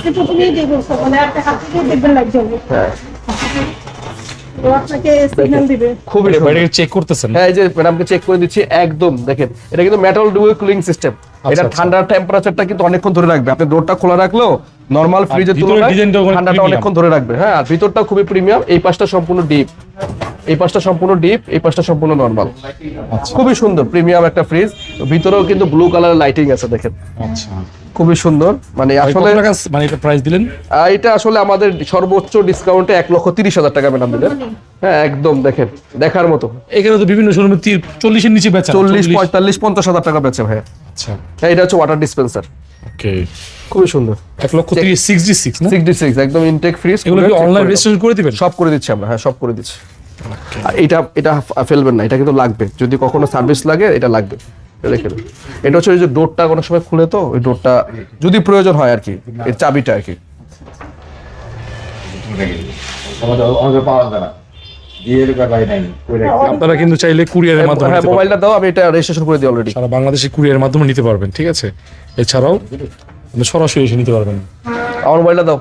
আপনি প্রথমেই দিয়ে বলছো মানে আপনি হাত থেকে দেখবেন লাইট জ্বলবে। হ্যাঁ ও আপনাকে সিগন্যাল দিবে। খুবই সুন্দর। বাইরে চেক করতেছেন? হ্যাঁ এই যে ম্যাডামকে চেক করে দিচ্ছি একদম দেখেন এটা কিন্তু মেটাল ডুয়েল কুলিং সিস্টেম। এটা আচ্ছা। ঠান্ডার টেম্পারেচারটা কিন্তু অনেকক্ষণ ধরে রাখবে। আপনি ডোরটা খোলা রাখলেও নরমাল ফ্রিজের ভিতরের তুলনায় ডিজাইনটাও অনেক ঠান্ডাটা premium। অনেকক্ষণ ধরে রাখবে। হ্যাঁ আর ভিতরটা খুবই প্রিমিয়াম। এই পাশটা সম্পূর্ণ ডিপ, এই পাশটা সম্পূর্ণ ডিপ, এই পাশটা সম্পূর্ণ নরমাল। আচ্ছা খুবই সুন্দর প্রিমিয়াম একটা ফ্রিজ। ভিতরেও কিন্তু ব্লু কালারের লাইটিং আছে দেখেন, আচ্ছা। খুবই সুন্দর। মানে আসলে মানে এটা প্রাইস দিলেন? এটা আসলে আমাদের সর্বোচ্চ ডিসকাউন্টে 1,30,000 টাকা ম্যাডাম দিলেন। হ্যাঁ একদম দেখেন দেখার মতো। এখানে তো বিভিন্ন শোরুমে 40 এর নিচে বেচা 40, 45, 50,000 টাকা বেচে ভাই। আচ্ছা হ্যাঁ এটা হচ্ছে ওয়াটার ডিসপেন্সার, ওকে। খুবই সুন্দর। 1,30,000 66 না? 66 একদম ইনটেক ফ্রিজ। এগুলো কি অনলাইন রেজিস্ট্রেশন করে দিবেন? সব করে দিচ্ছি আমরা, হ্যাঁ সব করে দিচ্ছি। আর এটা ফেলবেন না, এটা কিন্তু লাগবে, যদি কখনো সার্ভিস লাগে এটা লাগবে, এটা রেখে দেবেন। এটা হচ্ছে ওই যে ডোরটা কোনো সময় খুলে তো ওই ডোরটা যদি প্রয়োজন হয় আর কি, এর চাবিটা আর কি। আপনারা কিন্তু চাইলে কুরিয়ারের মাধ্যমে হ্যাঁ নিতে পারবেন। মোবাইলটা দাও, আমি এটা রেজিস্ট্রেশন করে দিই অলরেডি। সারা বাংলাদেশে কুরিয়ারের মাধ্যমে নিতে পারবেন, ঠিক আছে? এছাড়াও আপনি সরাসরি এসে নিতে পারবেন। আমার মোবাইলটা দাও।